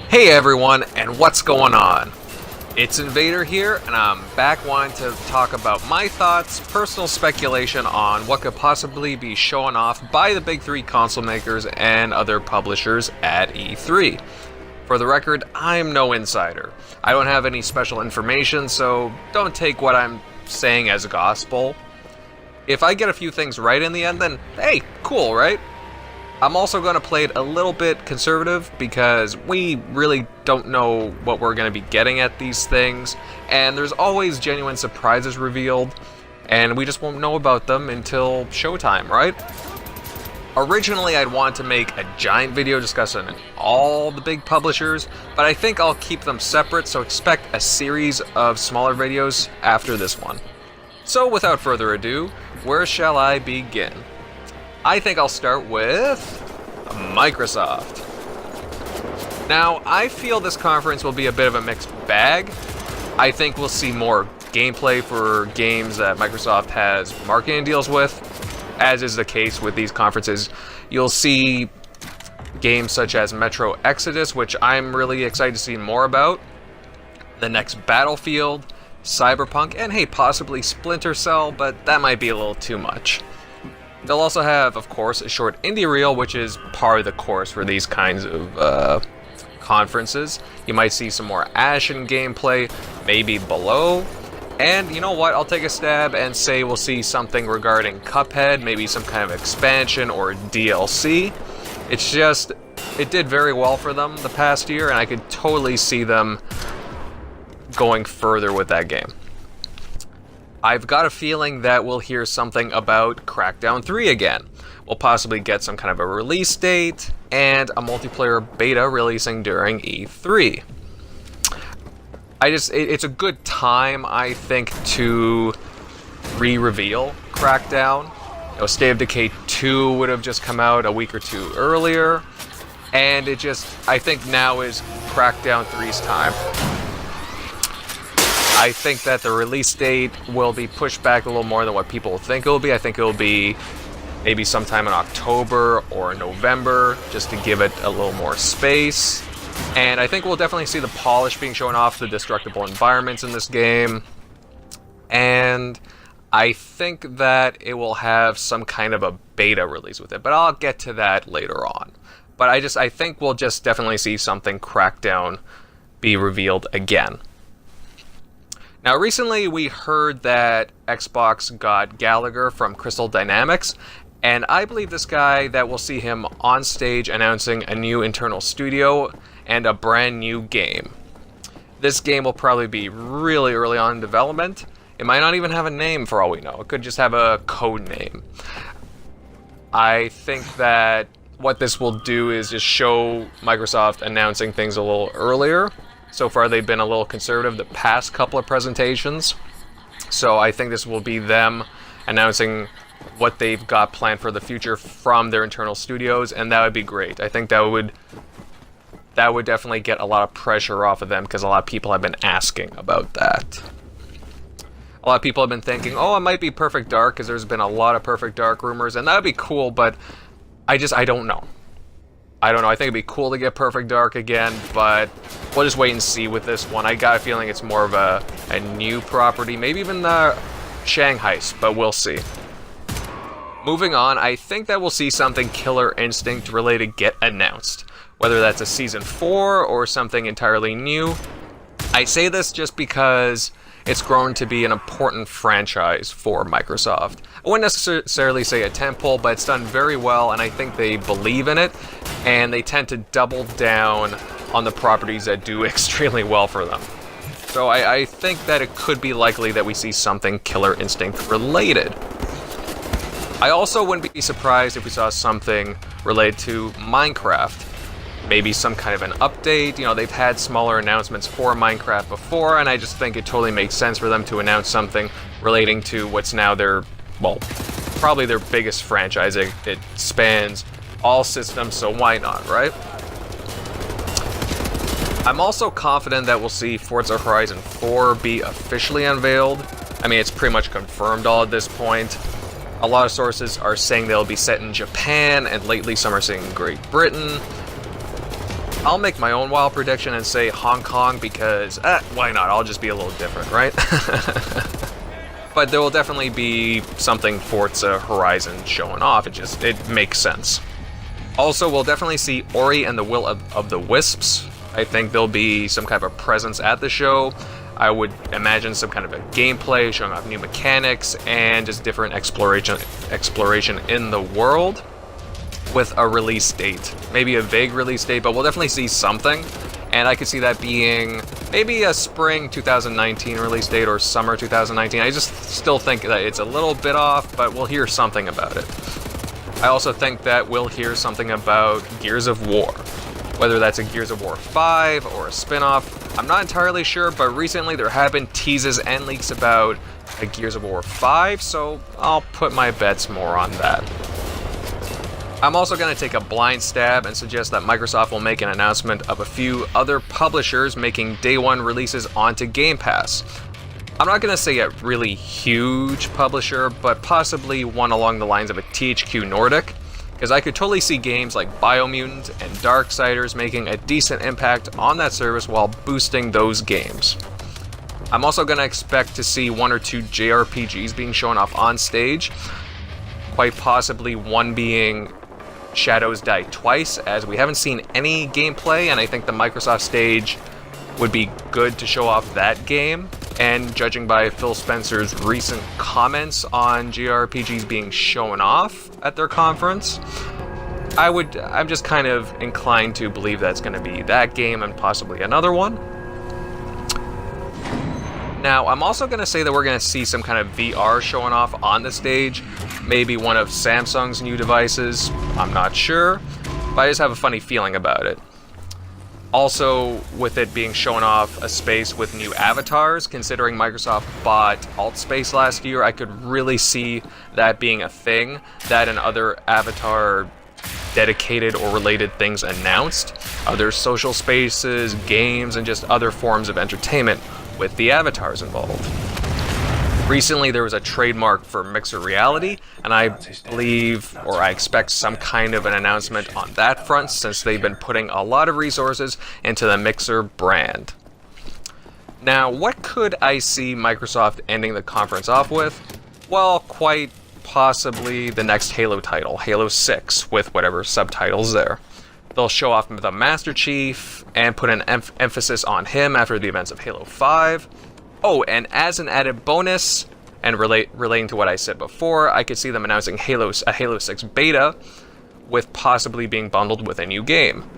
Hey everyone, and what's going on? It's Invader here, and I'm back wanting to talk about my thoughts, personal speculation on what could possibly be shown off by the big three console makers and other publishers at E3. For the record, I'm no insider. I don't have any special information, so don't take what I'm saying as gospel. If I get a few things right in the end, then hey, cool, right? I'm also going to play it a little bit conservative because we really don't know what we're going to be getting at these things, and there's always genuine surprises revealed, and we just won't know about them until showtime, right? Originally, I'd wanted to make a giant video discussing all the big publishers, but I think I'll keep them separate, so expect a series of smaller videos after this one. So without further ado, where shall I begin? I think I'll start with Microsoft. Now, I feel this conference will be a bit of a mixed bag. I think we'll see more gameplay for games that Microsoft has marketing deals with. As is the case with these conferences, you'll see games such as Metro Exodus, which I'm really excited to see more about, the next Battlefield, Cyberpunk, and hey, possibly Splinter Cell, but that might be a little too much. They'll also have, of course, a short indie reel, which is par of the course for these kinds of conferences. You might see some more Ashen gameplay, maybe Below. And you know what, I'll take a stab and say we'll see something regarding Cuphead, maybe some kind of expansion or DLC. It's just, it did very well for them the past year, and I could totally see them going further with that game. I've got a feeling that we'll hear something about Crackdown 3 again. We'll possibly get some kind of a release date, and a multiplayer beta releasing during E3. It's a good time, I think, to re-reveal Crackdown. You know, State of Decay 2 would have just come out a week or two earlier, and I think now is Crackdown 3's time. I think that the release date will be pushed back a little more than what people think it will be. I think it will be maybe sometime in October or November, just to give it a little more space. And I think we'll definitely see the polish being shown off, the destructible environments in this game. And I think that it will have some kind of a beta release with it, but I'll get to that later on. But I think we'll just definitely see something Crackdown be revealed again. Now, recently we heard that Xbox got Gallagher from Crystal Dynamics, and I believe this guy that we'll see him on stage announcing a new internal studio and a brand new game. This game will probably be really early on in development. It might not even have a name for all we know. It could just have a code name. I think that what this will do is just show Microsoft announcing things a little earlier. So far, they've been a little conservative the past couple of presentations. So I think this will be them announcing what they've got planned for the future from their internal studios, and that would be great. I think that would definitely get a lot of pressure off of them, because a lot of people have been asking about that. A lot of people have been thinking, oh, it might be Perfect Dark, because there's been a lot of Perfect Dark rumors, and that would be cool, but I don't know. I don't know. I think it'd be cool to get Perfect Dark again, but we'll just wait and see with this one. I got a feeling it's more of a new property, maybe even Shanghai, but we'll see. Moving on, I think that we'll see something Killer Instinct related get announced. Whether that's a Season 4 or something entirely new. I say this just because it's grown to be an important franchise for Microsoft. I wouldn't necessarily say a tentpole, but it's done very well, and I think they believe in it, and they tend to double down on the properties that do extremely well for them. So I think that it could be likely that we see something Killer Instinct related. I also wouldn't be surprised if we saw something related to Minecraft. Maybe some kind of an update. You know, they've had smaller announcements for Minecraft before, and I just think it totally makes sense for them to announce something relating to what's now probably their biggest franchise. It spans all systems, so why not, right? I'm also confident that we'll see Forza Horizon 4 be officially unveiled. I mean, it's pretty much confirmed all at this point. A lot of sources are saying they'll be set in Japan, and lately some are saying Great Britain. I'll make my own wild prediction and say Hong Kong because, why not? I'll just be a little different, right? But there will definitely be something Forza Horizon showing off. It makes sense. Also, we'll definitely see Ori and the Will of the Wisps. I think there'll be some kind of a presence at the show. I would imagine some kind of a gameplay showing off new mechanics and just different exploration in the world with a release date. Maybe a vague release date, but we'll definitely see something. And I could see that being maybe a spring 2019 release date or summer 2019. I just still think that it's a little bit off, but we'll hear something about it. I also think that we'll hear something about Gears of War. Whether that's a Gears of War 5 or a spin-off, I'm not entirely sure, but recently there have been teases and leaks about a Gears of War 5, so I'll put my bets more on that. I'm also going to take a blind stab and suggest that Microsoft will make an announcement of a few other publishers making day one releases onto Game Pass. I'm not going to say a really huge publisher, but possibly one along the lines of a THQ Nordic, because I could totally see games like Biomutant and Darksiders making a decent impact on that service while boosting those games. I'm also going to expect to see one or two JRPGs being shown off on stage, quite possibly one being Shadows Die Twice, as we haven't seen any gameplay, and I think the Microsoft stage would be good to show off that game. And judging by Phil Spencer's recent comments on JRPGs being shown off at their conference, I'm just kind of inclined to believe that's going to be that game and possibly another one. Now, I'm also going to say that we're going to see some kind of VR showing off on the stage, maybe one of Samsung's new devices, I'm not sure, but I just have a funny feeling about it. Also, with it being shown off a space with new avatars, considering Microsoft bought Altspace last year, I could really see that being a thing, that and other avatar dedicated or related things announced, other social spaces, games, and just other forms of entertainment with the avatars involved. Recently, there was a trademark for Mixer Reality, and I believe, or I expect some kind of an announcement on that front, since they've been putting a lot of resources into the Mixer brand. Now, what could I see Microsoft ending the conference off with? Well, quite possibly the next Halo title, Halo 6, with whatever subtitles there. They'll show off the Master Chief and put an emphasis on him after the events of Halo 5. Oh, and as an added bonus, and relating to what I said before, I could see them announcing a Halo 6 beta, with possibly being bundled with a new game.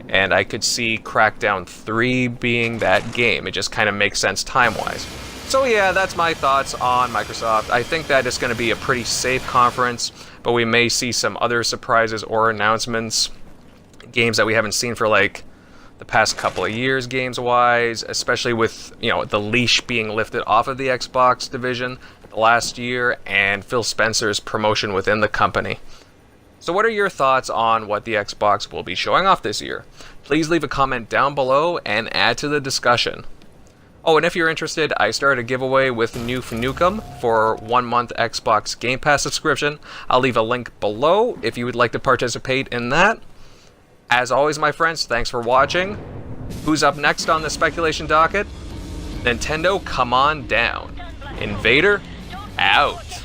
And I could see Crackdown 3 being that game. It just kind of makes sense time-wise. So yeah, that's my thoughts on Microsoft. I think that it's going to be a pretty safe conference, but we may see some other surprises or announcements. Games that we haven't seen for like the past couple of years games-wise, especially with, the leash being lifted off of the Xbox division last year and Phil Spencer's promotion within the company. So what are your thoughts on what the Xbox will be showing off this year? Please leave a comment down below and add to the discussion. Oh, and if you're interested, I started a giveaway with Noof Nukem for 1 month Xbox Game Pass subscription. I'll leave a link below if you would like to participate in that. As always, my friends, thanks for watching. Who's up next on the speculation docket? Nintendo, come on down. Invader, out.